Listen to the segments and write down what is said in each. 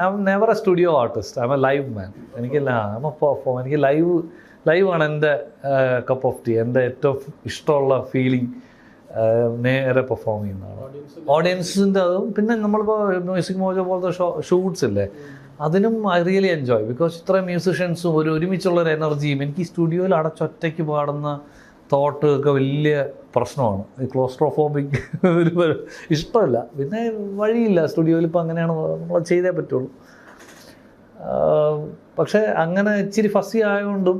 I'm never a studio artist. I'm a live man. I'm a performer. എനിക്ക് ലൈവാണ് എൻ്റെ cup of tea. എൻ്റെ ഏറ്റവും ഇഷ്ടമുള്ള ഫീലിംഗ് നേരെ പെർഫോം ചെയ്യുന്നതാണ്. ഓഡിയൻസിൻ്റെ അതും പിന്നെ നമ്മളിപ്പോൾ മ്യൂസിക് മോജോ പോലത്തെ ഷൂട്ട്സ് ഇല്ലേ, അതിനും ഐ റിയലി എൻജോയ്. ബിക്കോസ് ഇത്രയും മ്യൂസിഷ്യൻസും ഒരുമിച്ചുള്ളൊരു എനർജിയും. എനിക്ക് ഈ സ്റ്റുഡിയോയിൽ അടച്ചൊറ്റയ്ക്ക് പാടുന്ന തോട്ട് ഒക്കെ വലിയ പ്രശ്നമാണ്. ഈ ക്ലോസ്ട്രോഫോബിക് ഒരു ഇഷ്ടമല്ല. പിന്നെ വഴിയില്ല, സ്റ്റുഡിയോയിൽ ഇപ്പോൾ അങ്ങനെയാണ് നമ്മൾ ചെയ്തേ പറ്റുള്ളൂ. പക്ഷേ അങ്ങനെ ഇച്ചിരി ഫസ്സി ആയതുകൊണ്ടും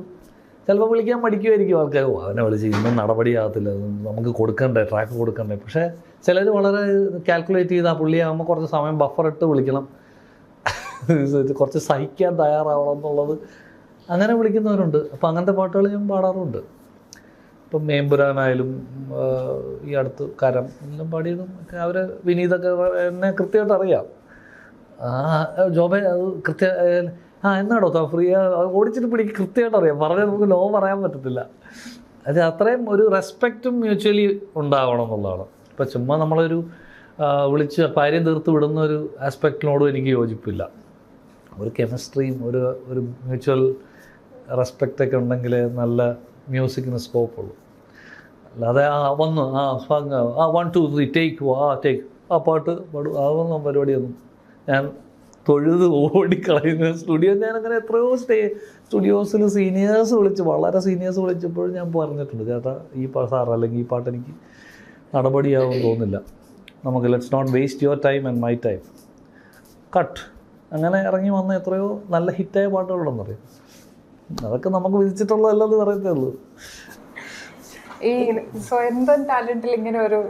ചിലപ്പോൾ വിളിക്കാൻ മടിക്കുമായിരിക്കും ആൾക്കാർ. അവനെ വിളിച്ച് ഇന്നും നടപടിയാകത്തില്ല, നമുക്ക് കൊടുക്കണ്ടേ, ട്രാക്ക് കൊടുക്കണ്ടേ. പക്ഷേ ചിലർ വളരെ കാൽക്കുലേറ്റ് ചെയ്ത് ആ പുള്ളിയാകുമ്പോൾ കുറച്ച് സമയം ബഫറിട്ട് വിളിക്കണം, കുറച്ച് സഹിക്കാൻ തയ്യാറാവണം എന്നുള്ളത്, അങ്ങനെ വിളിക്കുന്നവരുണ്ട്. അപ്പോൾ അങ്ങനത്തെ പാട്ടുകൾ ഞാൻ പാടാറുണ്ട്. ഇപ്പം മേമ്പുരാനായാലും ഈ അടുത്ത് കരം എല്ലാം പാടിയതും ഒക്കെ അവർ വിനീതൊക്കെ എന്നെ കൃത്യമായിട്ട് അറിയാം. ജോബെ അത് എന്നാടോ ഫ്രീ ഓടിച്ചിട്ട് പിടിക്ക് കൃത്യമായിട്ട് അറിയാം. പറഞ്ഞാൽ നമുക്ക് നോ പറയാൻ പറ്റത്തില്ല. അത് അത്രയും ഒരു റെസ്പെക്റ്റും മ്യൂച്വലി ഉണ്ടാവണം എന്നുള്ളതാണ്. ഇപ്പം ചുമ്മാ നമ്മളൊരു വിളിച്ച് കാര്യം തീർത്ത് വിടുന്ന ഒരു ആസ്പെക്റ്റിനോടും എനിക്ക് യോജിപ്പില്ല. ഒരു കെമിസ്ട്രിയും ഒരു മ്യൂച്വൽ റെസ്പെക്റ്റൊക്കെ ഉണ്ടെങ്കിൽ നല്ല മ്യൂസിക്കിന് സ്കോപ്പുള്ളൂ. അല്ലാതെ വന്നു 1 2 3 ടേക്ക് ആ പാട്ട് പാടും അതൊന്നും പരിപാടിയൊന്നും ഞാൻ തൊഴുത് ഓടിക്കളയുന്ന സ്റ്റുഡിയോ. ഞാനങ്ങനെ എത്രയോ സ്റ്റുഡിയോസിൽ സീനിയേഴ്സ് വളരെ സീനിയേഴ്സ് വിളിച്ചപ്പോഴും ഞാൻ പറഞ്ഞിട്ടുണ്ട്, ചേട്ടാ ഈ സാർ അല്ലെങ്കിൽ ഈ പാട്ട് എനിക്ക് നടപടിയാവും തോന്നില്ല, നമുക്ക് let's not waste your time and my time, cut. അങ്ങനെ ഇറങ്ങി വന്ന എത്രയോ നല്ല ഹിറ്റായ പാട്ടുകളുണ്ടെന്നറിയാം. അതൊക്കെ നമുക്ക് വിധിച്ചിട്ടുള്ളതല്ലെന്ന് പറയത്തേ ഉള്ളൂ. ഈ സ്വന്തം ടാലന്റിൽ ഇങ്ങനെ ഒരു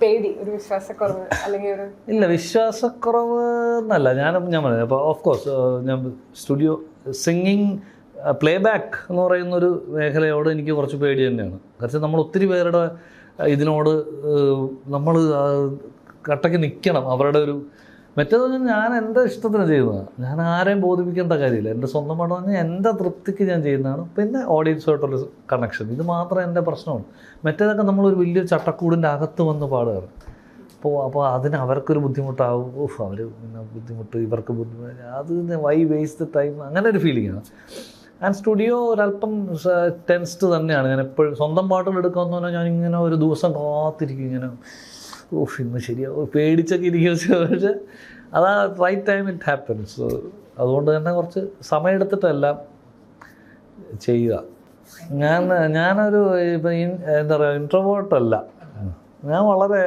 പേടി, ഒരു വിശ്വാസക്കുറവ് അല്ലെങ്കിൽ ഒരു ഇല്ല, വിശ്വാസക്കുറവ് എന്നല്ല ഞാൻ പറഞ്ഞത്. അപ്പോൾ ഓഫ് കോഴ്സ് ഞാൻ സ്റ്റുഡിയോ സിംഗിങ് പ്ലേ ബാക്ക് എന്ന് പറയുന്നൊരു മേഖലയോട് എനിക്ക് കുറച്ച് പേടി തന്നെയാണ്. കാരണം നമ്മൾ ഒത്തിരി പേരുടെ ഇതിനോട് നമ്മൾ കട്ടയ്ക്ക് നിൽക്കണം. അവരുടെ ഒരു മറ്റേത് ഞാൻ എൻ്റെ ഇഷ്ടത്തിന് ചെയ്യുന്നതാണ്. ഞാൻ ആരെയും ബോധിപ്പിക്കേണ്ട കാര്യമില്ല. എൻ്റെ സ്വന്തം പാട്ട് പറഞ്ഞാൽ എൻ്റെ തൃപ്തിക്ക് ഞാൻ ചെയ്യുന്നതാണ്. പിന്നെ ഓഡിയൻസുമായിട്ടുള്ള കണക്ഷൻ, ഇത് മാത്രമേ എൻ്റെ പ്രശ്നമുള്ളൂ. മറ്റേതൊക്കെ നമ്മളൊരു വലിയൊരു ചട്ടക്കൂടിൻ്റെ അകത്ത് വന്ന് പാടുകയാണ്. അപ്പോൾ അതിന് അവർക്കൊരു ബുദ്ധിമുട്ടാവും. അവർ പിന്നെ ബുദ്ധിമുട്ട്, ഇവർക്ക് ബുദ്ധിമുട്ട്, അത് വൈ വേസ്റ്റ് ടൈം, അങ്ങനെ ഒരു ഫീലിംഗാണ്. ആൻഡ് സ്റ്റുഡിയോ ഒരല്പം ടെൻസ്ഡ് തന്നെയാണ്. ഞാൻ എപ്പോഴും സ്വന്തം പാട്ടുകൾ എടുക്കാമെന്ന് പറഞ്ഞാൽ ഞാനിങ്ങനെ ഒരു ദിവസം കാത്തിരിക്കും, ഇങ്ങനെ ഇന്ന് ശരിയാവും പേടിച്ചൊക്കെ ഇരിക്കും. പക്ഷേ അതാ റൈറ്റ് ടൈം ഇറ്റ് ഹാപ്പൻസ്. അതുകൊണ്ട് തന്നെ കുറച്ച് സമയമെടുത്തിട്ടെല്ലാം ചെയ്യുക. ഞാനൊരു ഇപ്പം എന്താ പറയുക, ഇൻട്രോവേർട്ടല്ല. ഞാൻ വളരെ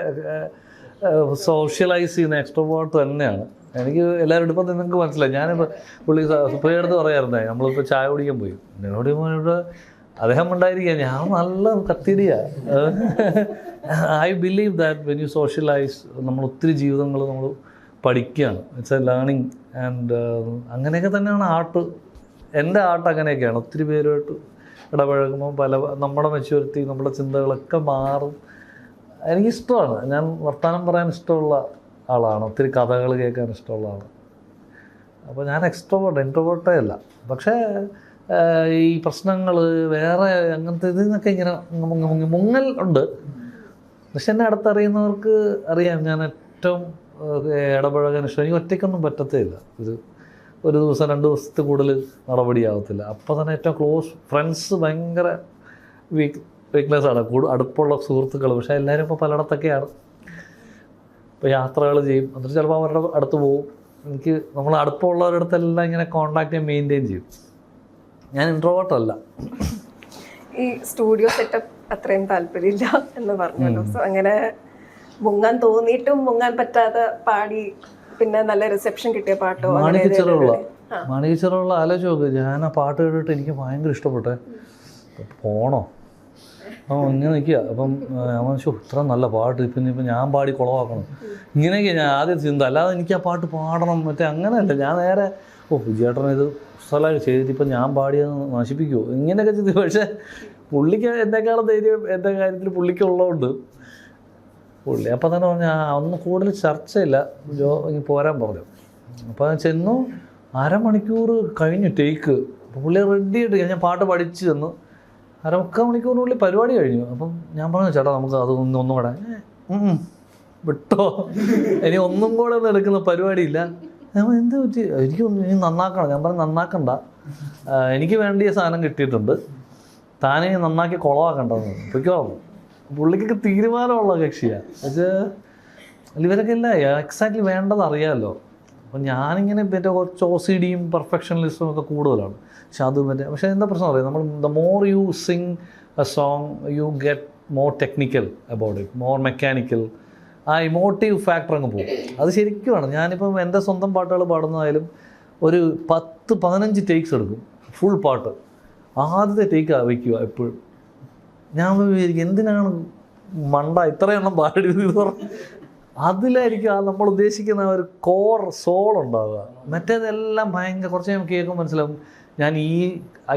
സോഷ്യലൈസ് ചെയ്യുന്ന എക്സ്ട്രോവേർട്ട് തന്നെയാണ്. എനിക്ക് എല്ലാവരും ഇപ്പം നിങ്ങൾക്ക് മനസ്സിലായി. ഞാനിപ്പോൾ പുള്ളി സുപ്രിയടുത്ത് പറയാറുണ്ടേ, നമ്മളിപ്പോൾ ചായ കുടിക്കാൻ പോയി, എന്നോട് ഇവിടെ അദ്ദേഹം ഉണ്ടായിരിക്കുക, ഞാൻ നല്ല കത്തിരിയാണ്. I believe that when you socialise, നമ്മൾ ഒത്തിരി ജീവിതങ്ങൾ നമ്മൾ പഠിക്കുകയാണ്. It's A learning. ആൻഡ് അങ്ങനെയൊക്കെ തന്നെയാണ് ആർട്ട്. എൻ്റെ ആർട്ട് അങ്ങനെയൊക്കെയാണ്. ഒത്തിരി പേരുമായിട്ട് ഇടപഴകുമ്പോൾ നമ്മുടെ മെച്യൂരിറ്റി, നമ്മുടെ ചിന്തകളൊക്കെ മാറും. എനിക്കിഷ്ടമാണ്. ഞാൻ വർത്തമാനം പറയാൻ ഇഷ്ടമുള്ള ആളാണ്. ഒത്തിരി കഥകൾ കേൾക്കാൻ ഇഷ്ടമുള്ള ആളാണ്. അപ്പോൾ ഞാൻ എക്സ്ട്രോവേർട്ട്, ഇൻട്രോവേർട്ടേ അല്ല. പക്ഷേ ഈ പ്രശ്നങ്ങൾ വേറെ അങ്ങനത്തെ ഇതിനൊക്കെ ഇങ്ങനെ മുങ്ങൽ ഉണ്ട്. പക്ഷെ എന്നെ അടുത്തറിയുന്നവർക്ക് അറിയാം ഞാൻ ഏറ്റവും ഇടപഴകാൻ ഇഷ്ടം. എനിക്ക് ഒറ്റയ്ക്കൊന്നും പറ്റത്തേ ഇല്ല. ഒരു ദിവസം 2 ദിവസത്തിൽ കൂടുതൽ നടപടിയാകത്തില്ല. അപ്പോൾ തന്നെ ഏറ്റവും ക്ലോസ് ഫ്രണ്ട്സ് ഭയങ്കര വീക്ക്നെസ്സാണ്, അടുപ്പുള്ള സുഹൃത്തുക്കൾ. പക്ഷേ എല്ലാവരും ഇപ്പോൾ പലയിടത്തൊക്കെയാണ്. ഇപ്പോൾ യാത്രകൾ ചെയ്യും, എന്നിട്ട് ചിലപ്പോൾ അവരുടെ അടുത്ത് പോകും. എനിക്ക് നമ്മൾ അടുപ്പമുള്ളവരടുത്തെല്ലാം ഇങ്ങനെ കോൺടാക്റ്റ് ചെയ്യാൻ മെയിൻറ്റെയിൻ ചെയ്യും. ഞാൻ ഇൻട്രോവേർട്ടല്ല. ഈ സ്റ്റുഡിയോ സെറ്റപ്പ് അത്രയും താല്പര്യമില്ല എന്ന് പറഞ്ഞല്ലോ. സോ അങ്ങനെ മുങ്ങാൻ തോന്നിയിട്ടും മുങ്ങാൻ പറ്റാതെ പാടി പിന്നെ നല്ല റിസപ്ഷൻ കിട്ടിയ പാട്ടോ? മാണിക്കച്ചിറയുള്ള ആലോചിച്ച് നോക്ക്. ഞാൻ ആ പാട്ട് കേട്ടിട്ട് എനിക്ക് ഭയങ്കര ഇഷ്ടപ്പെട്ടെ. പോണോ ഇങ്ങനെ നിൽക്കുക. അപ്പം അവൻ ഇത്ര നല്ല പാട്ട് ഇപ്പം ഞാൻ പാടി കുളവാക്കണം, ഇങ്ങനെയൊക്കെ ഞാൻ ആദ്യം ചിന്ത. അല്ലാതെ എനിക്ക് ആ പാട്ട് പാടണം മറ്റേ അങ്ങനെയല്ല. ഞാൻ നേരെ വിജയേട്ടൻ ഇത് സ്ഥലമായി ചെയ്തിട്ട് ഇപ്പം ഞാൻ പാടിയെന്ന് നശിപ്പിക്കുമോ ഇങ്ങനെയൊക്കെ ചെയ്തു. പക്ഷേ പുള്ളിക്ക് എന്നെക്കാളും ധൈര്യം എൻ്റെ കാര്യത്തിൽ പുള്ളിക്കുള്ളതുകൊണ്ട് പുള്ളി അപ്പം തന്നെ പറഞ്ഞാൽ ഒന്നും കൂടുതൽ ചർച്ചയില്ല, ഇനി പോരാൻ പറഞ്ഞു. അപ്പോൾ ചെന്നു, 1/2 മണിക്കൂർ കഴിഞ്ഞു ടേക്ക്. അപ്പോൾ പുള്ളി റെഡി ആയിട്ട് ഞാൻ പാട്ട് പഠിച്ചു തന്നു. 1/4 മണിക്കൂറിനുള്ളിൽ പരിപാടി കഴിഞ്ഞു. അപ്പം ഞാൻ പറഞ്ഞു, ചേട്ടാ നമുക്ക് അത് ഒന്നും കൂടെ വിട്ടോ, ഇനി ഒന്നും കൂടെ ഒന്നും എടുക്കുന്ന പരിപാടിയില്ല. ഞാൻ എന്ത് പറ്റി, എനിക്കൊന്നും ഇനി നന്നാക്കണം. ഞാൻ പറഞ്ഞു നന്നാക്കണ്ട, എനിക്ക് വേണ്ടിയ സാധനം കിട്ടിയിട്ടുണ്ട്, താനേ നന്നാക്കി കുളമാക്കണ്ടെന്ന് പൊയ്ക്കോ. പുള്ളിക്കൊക്കെ തീരുമാനമുള്ള കക്ഷിയാണ്. പക്ഷേ ഇവരൊക്കെ ഇല്ല എക്സാക്ട്ലി വേണ്ടത് അറിയാമല്ലോ. അപ്പം ഞാനിങ്ങനെ മറ്റേ കുറച്ച് OCD പെർഫെക്ഷനലിസ്റ്റും ഒക്കെ കൂടുതലാണ്. പക്ഷെ അത് പക്ഷേ എന്താ പ്രശ്നം അറിയാം, നമ്മൾ the more you Singh A song you get more technical about it, more mechanical. ആ ഇമോട്ടീവ് ഫാക്ടർ അങ്ങ് പോകും. അത് ശരിക്കുമാണ്. ഞാനിപ്പം എൻ്റെ സ്വന്തം പാട്ടുകൾ പാടുന്നതായാലും ഒരു 10-15 ടേക്സ് എടുക്കും ഫുൾ പാട്ട്. ആദ്യത്തെ ടേക്ക് വയ്ക്കുക എപ്പോഴും. ഞാൻ വിചാരിക്കും എന്തിനാണ് മണ്ട ഇത്രയെണ്ണം പാടിയത് എന്ന് പറഞ്ഞു. അതിലായിരിക്കും ആ നമ്മൾ ഉദ്ദേശിക്കുന്ന ഒരു കോർ സോൾ ഉണ്ടാവുക. മറ്റേതെല്ലാം ഭയങ്കര കുറച്ച് ഞാൻ കേൾക്കുമ്പോൾ മനസ്സിലാവും ഞാൻ ഈ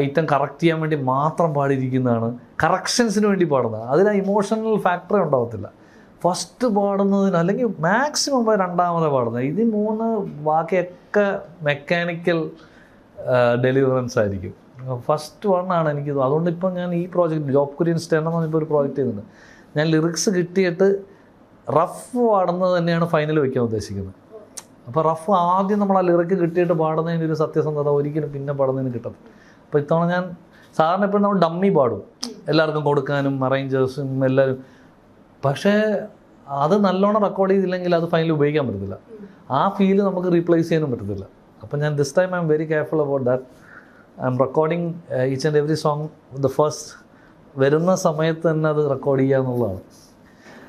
ഐറ്റം കറക്റ്റ് ചെയ്യാൻ വേണ്ടി മാത്രം പാടിയിരിക്കുന്നതാണ്, കറക്ഷൻസിന് വേണ്ടി പാടുന്നത്. അതിൽ ആ ഇമോഷണൽ ഫാക്ടറേ ഉണ്ടാവത്തില്ല. ഫസ്റ്റ് പാടുന്നതിന് അല്ലെങ്കിൽ മാക്സിമം രണ്ടാമത് പാടുന്നത്. ഇത് 3 ബാക്കിയൊക്കെ മെക്കാനിക്കൽ ഡെലിവറൻസ് ആയിരിക്കും. ഫസ്റ്റ് വണ്ണാണ് എനിക്ക്. അതുകൊണ്ട് ഇപ്പം ഞാൻ ഈ പ്രോജക്റ്റ് ജോബ് കുര്യൻസ് 10 എന്ന് പറഞ്ഞപ്പോൾ ഒരു പ്രോജക്റ്റ് ചെയ്യുന്നുണ്ട്. ഞാൻ ലിറിക്സ് കിട്ടിയിട്ട് റഫ് പാടുന്നത് തന്നെയാണ് ഫൈനൽ വയ്ക്കാൻ ഉദ്ദേശിക്കുന്നത്. അപ്പോൾ റഫ് ആദ്യം നമ്മൾ ആ ലിറിക്ക് കിട്ടിയിട്ട് പാടുന്നതിന് ഒരു സത്യസന്ധത ഒരിക്കലും പിന്നെ പാടുന്നതിന് കിട്ടും. അപ്പോൾ ഇത്തവണ ഞാൻ സാധാരണ എപ്പോഴും നമ്മൾ ഡമ്മി പാടും എല്ലാവർക്കും കൊടുക്കാനും അറേഞ്ചേഴ്സും എല്ലാവരും. പക്ഷേ അത് നല്ലോണം റെക്കോർഡ് ചെയ്തില്ലെങ്കിൽ അത് ഫൈനൽ ഉപയോഗിക്കാൻ പറ്റത്തില്ല. ആ ഫീല് നമുക്ക് റീപ്ലേസ് ചെയ്യാനും പറ്റത്തില്ല. അപ്പം ഞാൻ this time I am very careful about that. I M recording each and every song the first വരുന്ന സമയത്ത് തന്നെ അത് റെക്കോർഡ് ചെയ്യുക എന്നുള്ളതാണ്.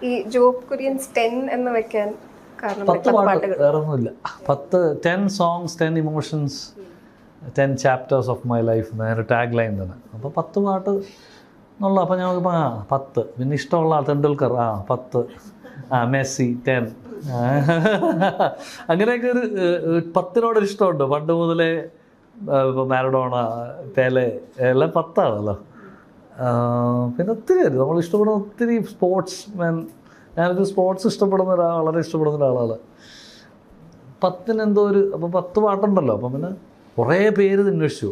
ഈ ജോബ് കുര്യൻസ് 10 എന്ന് വെക്കാൻ കാരണം 10 പാട്ട് വേറെ ഒന്നുമില്ല. 10 songs 10 emotions 10 chapters of my life എന്നൊരു ടാഗ് ലൈൻ തന്നെ. അപ്പോൾ 10 പാട്ട് എന്നുള്ള. അപ്പോൾ ഞങ്ങൾക്ക് 10 പിന്നെ ഇഷ്ടമുള്ള തെണ്ടുൽക്കർ 10 മെസ്സി 10 അങ്ങനെയൊക്കെ ഒരു 10നോടൊരു ഇഷ്ടമുണ്ട് പണ്ട് മുതലേ. ഇപ്പോൾ മാരഡോണ, പെലെ എല്ലാം 10ആണല്ലോ. പിന്നെ ഒത്തിരി പേര് നമ്മൾ ഇഷ്ടപ്പെടുന്ന ഒത്തിരി സ്പോർട്സ് മാൻ. ഞാനൊരു സ്പോർട്സ് ഇഷ്ടപ്പെടുന്ന വളരെ ഇഷ്ടപ്പെടുന്ന ഒരാളാണ്. 10 എന്തോ ഒരു അപ്പോൾ 10 പാട്ടുണ്ടല്ലോ. അപ്പം പിന്നെ കുറേ പേര് അന്വേഷിച്ചു.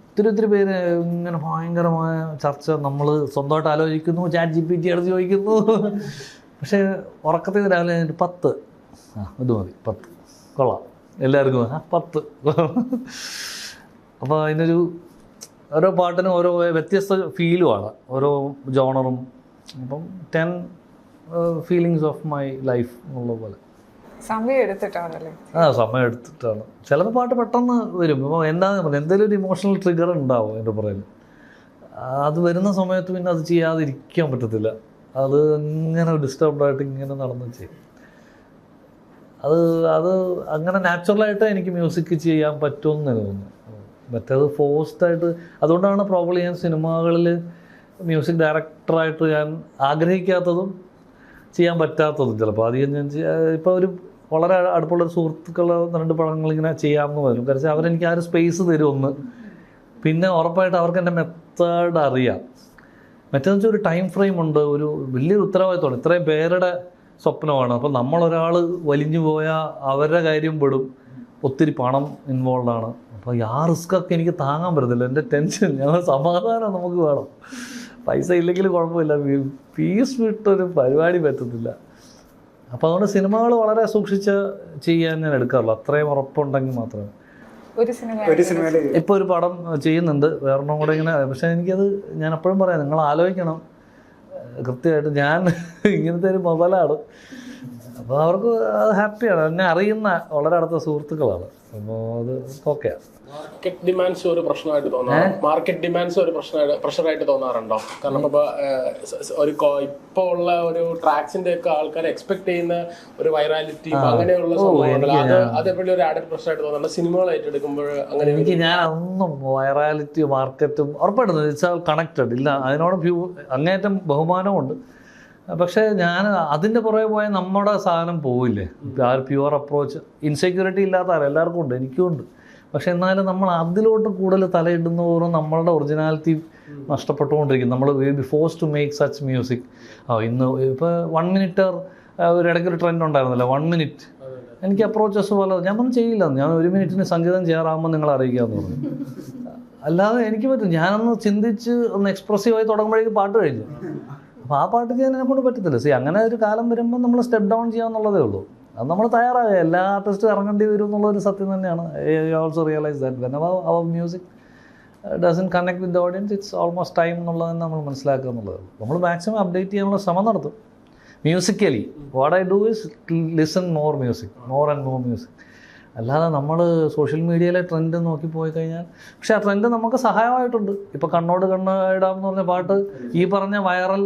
ഒത്തിരി പേര് ഇങ്ങനെ ഭയങ്കരമായ ചർച്ച. നമ്മൾ സ്വന്തമായിട്ട് ആലോചിക്കുന്നു, ChatGPT അടുത്ത് ചോദിക്കുന്നു. പക്ഷേ ഉറക്കത്തിൽ രാവിലെ 10 ഇത് മതി, 10 കൊള്ളാം എല്ലാവർക്കും 10. അപ്പോൾ അതിനൊരു ഓരോ പാട്ടിനും ഓരോ വ്യത്യസ്ത ഫീലുമാണ്, ഓരോ ജോണറും. അപ്പം 10 ഫീലിങ്സ് ഓഫ് മൈ ലൈഫ് എന്നുള്ള പോലെ. സമയം എടുത്തിട്ടാണല്ലേ? സമയം എടുത്തിട്ടാണ്. ചിലപ്പോൾ പാട്ട് പെട്ടെന്ന് വരും. ഇപ്പോൾ എന്താണെന്ന് പറഞ്ഞാൽ എന്തെങ്കിലും ഒരു ഇമോഷണൽ ട്രിഗർ ഉണ്ടാവും എൻ്റെ പുറകിൽ. അത് വരുന്ന സമയത്ത് പിന്നെ അത് ചെയ്യാതിരിക്കാൻ പറ്റത്തില്ല. അത് ഇങ്ങനെ ഡിസ്റ്റർബ്ഡായിട്ട് ഇങ്ങനെ നടന്ന് ചെയ്യും. അത് അങ്ങനെ നാച്ചുറലായിട്ട് എനിക്ക് മ്യൂസിക് ചെയ്യാൻ പറ്റുമെന്ന് തോന്നുന്നു. മറ്റേത് ഫോഴ്സ്ഡായിട്ട്. അതുകൊണ്ടാണ് പ്രോബ്ലി ഞാൻ സിനിമകളിൽ മ്യൂസിക് ഡയറക്ടറായിട്ട് ഞാൻ ആഗ്രഹിക്കാത്തതും ചെയ്യാൻ പറ്റാത്തതും. ചിലപ്പോൾ അധികം ഞാൻ ഇപ്പോൾ ഒരു വളരെ അടുപ്പുള്ളൊരു സുഹൃത്തുക്കൾ 2 പടങ്ങളിങ്ങനെ ചെയ്യാമെന്ന് വരും. കാരണം അവരെനിക്ക് ആ ഒരു സ്പേസ് തരുമെന്ന്. പിന്നെ ഉറപ്പായിട്ട് അവർക്ക് എൻ്റെ മെത്തേഡ് അറിയാം. മറ്റേന്ന് വെച്ചാൽ ഒരു ടൈം ഫ്രെയിം ഉണ്ട്, ഒരു വലിയൊരു ഉത്തരവാദിത്തമാണ്. ഇത്രയും പേരുടെ സ്വപ്നമാണ്. അപ്പോൾ നമ്മളൊരാൾ വലിഞ്ഞു പോയാൽ അവരുടെ കാര്യം പെടും. ഒത്തിരി പണം ഇൻവോൾവാണ്. അപ്പോൾ ആ റിസ്ക്കൊക്കെ എനിക്ക് താങ്ങാൻ പറ്റത്തില്ല. എൻ്റെ ടെൻഷൻ, ഞങ്ങൾ സമാധാനം നമുക്ക് വേണം. പൈസ ഇല്ലെങ്കിൽ കുഴപ്പമില്ല, പീസ് വിട്ടൊരു പരിപാടി പറ്റത്തില്ല. അപ്പോൾ അതുകൊണ്ട് സിനിമകൾ വളരെ സൂക്ഷിച്ച് ചെയ്യാൻ ഞാൻ എടുക്കാറുള്ളൂ. അത്രയും ഉറപ്പുണ്ടെങ്കിൽ മാത്രമേ. ഒരു സിനിമയിൽ ഇപ്പോൾ ഒരു പടം ചെയ്യുന്നുണ്ട്, വേറൊന്നും കൂടെ ഇങ്ങനെ. പക്ഷേ എനിക്കത് ഞാൻ എപ്പോഴും പറയാം, നിങ്ങൾ ആലോചിക്കണം കൃത്യമായിട്ട്. ഞാൻ ഇങ്ങനത്തെ ഒരു മുതലാണ്. അപ്പോൾ അവർക്ക് അത് ഹാപ്പിയാണ്. എന്നെ അറിയുന്ന വളരെ അടുത്ത സുഹൃത്തുക്കളാണ്. അപ്പോൾ അത് ഓക്കെയാണ്. മാർക്കറ്റ് ഡിമാൻഡ്സ് ഒരു പ്രശ്നമായിട്ട് പ്രഷറായിട്ട് തോന്നാറുണ്ടോ? കാരണം ഇപ്പോൾ ഇപ്പോൾ ഉള്ള ഒരു ട്രാക്സിന്റെ ഒക്കെ ആൾക്കാർ എക്സ്പെക്ട് ചെയ്യുന്ന ഒരു വൈറാലിറ്റി അങ്ങനെയുള്ള സംഭവങ്ങൾ അതെപ്പോഴും ഒരു ആഡഡ് പ്രശ്നമായിട്ട് തോന്നുന്നുണ്ട് സിനിമകൾ ഏറ്റെടുക്കുമ്പോൾ? അങ്ങനെ എനിക്ക് ഞാൻ ഒന്നും വൈറാലിറ്റി മാർക്കറ്റും ഉറപ്പായിട്ടും ഇറ്റ്സ് ആൾ കണക്റ്റഡ് ഇല്ല. അതിനോട് അങ്ങേറ്റം ബഹുമാനമുണ്ട്. പക്ഷേ ഞാൻ അതിൻ്റെ പുറകെ പോയാൽ നമ്മുടെ സാധനം പോവില്ലേ. ആ ഒരു പ്യുവർ അപ്രോച്ച് ഇൻസെക്യൂരിറ്റി ഇല്ലാത്ത എല്ലാവർക്കും ഉണ്ട്, എനിക്കും ഉണ്ട്. പക്ഷെ എന്നാലും നമ്മൾ അതിലോട്ട് കൂടുതൽ തലയിടുന്നതോറും നമ്മളുടെ ഒറിജിനാലിറ്റി നഷ്ടപ്പെട്ടുകൊണ്ടിരിക്കും. നമ്മൾ will be force to make such music. ഇന്ന് ഇപ്പോൾ 1 മിനിറ്റ് ഒരു ഇടയ്ക്കൊരു ട്രെൻഡ് ഉണ്ടായിരുന്നല്ലോ, 1 മിനിറ്റ്. എനിക്ക് അപ്രോച്ചസ് പോലെ ഞാൻ ഒന്നും ചെയ്യില്ല. ഞാൻ 1 മിനിറ്റിന് സംഗീതം ചെയ്യാറാകുമ്പോൾ നിങ്ങൾ അറിയിക്കാമെന്ന് പറഞ്ഞു. അല്ലാതെ എനിക്ക് പറ്റും. ഞാനൊന്ന് ചിന്തിച്ച് ഒന്ന് എക്സ്പ്രസീവായി തുടങ്ങുമ്പോഴേക്കും പാട്ട് കഴിഞ്ഞു. അപ്പോൾ ആ പാട്ട് ചെയ്യാൻ എന്നെ കൊണ്ട് പറ്റത്തില്ല. അങ്ങനെ ഒരു കാലം വരുമ്പോൾ നമ്മൾ സ്റ്റെപ്പ് ഡൗൺ ചെയ്യാന്നുള്ളതേ ഉള്ളൂ. അത് നമ്മൾ തയ്യാറാകുക. എല്ലാ ആർട്ടിസ്റ്റും ഇറങ്ങേണ്ടി വരും എന്നുള്ളൊരു സത്യം തന്നെയാണ്. I also realise that when our music doesn't connect with the audience it's almost time എന്നുള്ളത് നമ്മൾ മനസ്സിലാക്കുക എന്നുള്ളത്. നമ്മൾ മാക്സിമം അപ്ഡേറ്റ് ചെയ്യാനുള്ള ശ്രമം നടത്തും. Musically what I do is listen more music, more and more music. അല്ലാതെ നമ്മൾ സോഷ്യൽ മീഡിയയിലെ ട്രെൻഡ് നോക്കി പോയി കഴിഞ്ഞാൽ, പക്ഷേ ആ ട്രെൻഡ് നമുക്ക് സഹായമായിട്ടുണ്ട്. ഇപ്പോൾ കണ്ണോട് കണ്ണ് ഇടാമെന്ന് പറഞ്ഞ പാട്ട് ഈ പറഞ്ഞ വൈറൽ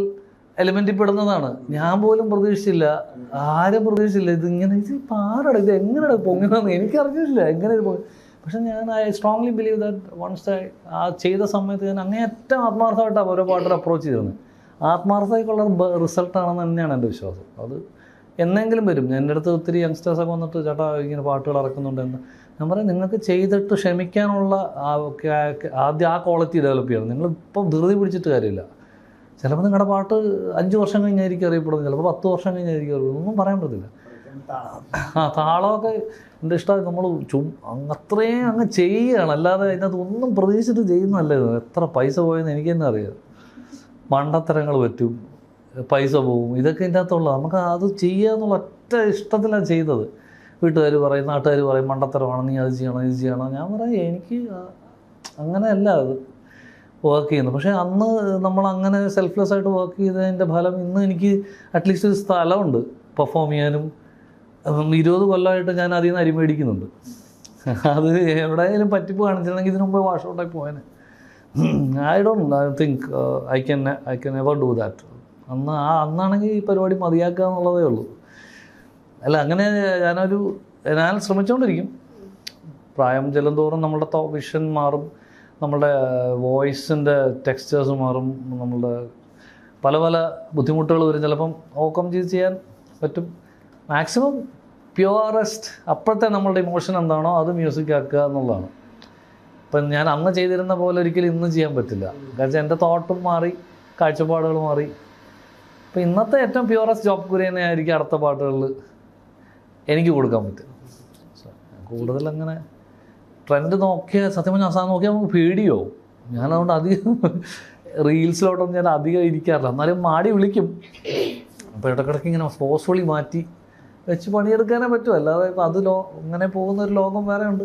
എലിമെൻറ്റിൽ പെടുന്നതാണ്. ഞാൻ പോലും പ്രതീക്ഷിച്ചില്ല, ആരും പ്രതീക്ഷിച്ചില്ല ഇതിങ്ങനെ, ഇത് പാടാണ്, ഇത് എങ്ങനെയാണ് പൊങ്ങുന്നതെന്ന് എനിക്കറിഞ്ഞില്ല എങ്ങനെ ഇത് പൊങ്ങി. പക്ഷെ ഞാൻ I strongly believe that once ആ ചെയ്ത സമയത്ത് ഞാൻ അങ്ങേയറ്റം ആത്മാർത്ഥമായിട്ടാണ് ഓരോ പാട്ടിൽ അപ്രോച്ച് ചെയ്തത്. ആത്മാർത്ഥതയ്ക്കുള്ള റിസൾട്ടാണെന്ന് തന്നെയാണ് എൻ്റെ വിശ്വാസം. അത് എന്നെങ്കിലും വരും. എൻ്റെ അടുത്ത് ഒത്തിരി യങ്സ്റ്റേഴ്സൊക്കെ വന്നിട്ട് ചേട്ടാ ഇങ്ങനെ പാട്ടുകൾ ഇറക്കുന്നുണ്ടെന്ന് ഞാൻ പറയാം, നിങ്ങൾക്ക് ചെയ്തിട്ട് ക്ഷമിക്കാനുള്ള ആദ്യം ആ ക്വാളിറ്റി ഡെവലപ്പ് ചെയ്യണം. നിങ്ങളിപ്പോൾ ധൃതി പിടിച്ചിട്ട് കാര്യമില്ല. ചിലപ്പോൾ നിങ്ങളുടെ പാട്ട് 5 വർഷം കഴിഞ്ഞായിരിക്കും അറിയപ്പെടുന്നത്, ചിലപ്പോൾ 10 വർഷം കഴിഞ്ഞായിരിക്കും അറിയപ്പെടുന്നത്, ഒന്നും പറയാൻ പറ്റില്ല. താളമൊക്കെ എൻ്റെ ഇഷ്ടമായി നമ്മൾ അത്രയും അങ്ങ് ചെയ്യുകയാണ്, അല്ലാതെ അതിനകത്ത് ഒന്നും പ്രതീക്ഷിച്ചിട്ട് ചെയ്യുന്നതല്ല. എത്ര പൈസ പോയെന്ന് എനിക്ക് തന്നെ അറിയാം. മണ്ടത്തരങ്ങൾ പറ്റും, പൈസ പോവും, ഇതൊക്കെ ഇതിൻ്റെ അകത്തുള്ളത്. നമുക്ക് അത് ചെയ്യുക എന്നുള്ള ഒറ്റ ഇഷ്ടത്തിലാണ് ചെയ്തത്. വീട്ടുകാർ പറയും, നാട്ടുകാർ പറയും മണ്ടത്തരമാണ്, നീ അത് ചെയ്യണം ഇത് ചെയ്യണം. ഞാൻ പറയാം എനിക്ക് അങ്ങനെയല്ല അത് വർക്ക് ചെയ്യുന്നത്. പക്ഷേ അന്ന് നമ്മൾ അങ്ങനെ സെൽഫ്ലെസ് ആയിട്ട് വർക്ക് ചെയ്തതിൻ്റെ ഫലം ഇന്ന് എനിക്ക് അറ്റ്ലീസ്റ്റ് ഒരു സ്ഥലമുണ്ട് പെർഫോം ചെയ്യാനും. 20 കൊല്ലമായിട്ട് ഞാൻ അതിൽ നിന്ന് അരിമേടിക്കുന്നുണ്ട്. അത് എവിടെയെങ്കിലും പറ്റിപ്പ് കാണിച്ചിട്ടുണ്ടെങ്കിൽ ഇതിനു മുമ്പ് വാഷ് ഔട്ടായി പോയേനെ. I think I can never do that. അന്നാണെങ്കിൽ ഈ പരിപാടി മതിയാക്കുക എന്നുള്ളതേ ഉള്ളൂ. അല്ല, അങ്ങനെ ഞാൻ ശ്രമിച്ചുകൊണ്ടിരിക്കും. പ്രായം ചെല്ലുന്തോറും നമ്മളുടെ വിഷൻ മാറും, നമ്മളുടെ വോയിസിൻ്റെ ടെക്സ്റ്റേഴ്സ് മാറും, നമ്മളുടെ പല പല ബുദ്ധിമുട്ടുകൾ വരും. ചിലപ്പം ഓവർകം ചെയ്യാൻ പറ്റും. മാക്സിമം പ്യുവറസ്റ്റ് അപ്പോഴത്തെ നമ്മളുടെ ഇമോഷൻ എന്താണോ അത് മ്യൂസിക് ആക്കുക എന്നുള്ളതാണ്. ഇപ്പം ഞാൻ അന്ന് ചെയ്തിരുന്ന പോലെ ഒരിക്കലും ഇന്ന് ചെയ്യാൻ പറ്റില്ല. കാരണം എൻ്റെ തോട്ടും മാറി, കാഴ്ചപ്പാടുകൾ മാറി. അപ്പോൾ ഇന്നത്തെ ഏറ്റവും പ്യുവറസ്റ്റ് ജോബ് കുര്യനെ ആയിരിക്കും അടുത്ത പാട്ടുകളിൽ എനിക്ക് കൊടുക്കാൻ പറ്റും. കൂടുതലങ്ങനെ ട്രെൻഡ് നോക്കിയാൽ സത്യം പറഞ്ഞാൽ അവസാനം നോക്കിയാൽ നമുക്ക് പേടിയോ. ഞാനതുകൊണ്ട് അധികം റീൽസിലോട്ടൊന്നും ഞാൻ അധികം ഇരിക്കാറില്ല. എന്നാലും മാടി വിളിക്കും. അപ്പോൾ ഇടയ്ക്കിടയ്ക്ക് ഇങ്ങനെ ഫോഴ്സ്ഫുള്ളി മാറ്റി വെച്ച് പണിയെടുക്കാനേ പറ്റും. അല്ലാതെ ഇപ്പം അങ്ങനെ പോകുന്നൊരു ലോകം വേറെ ഉണ്ട്.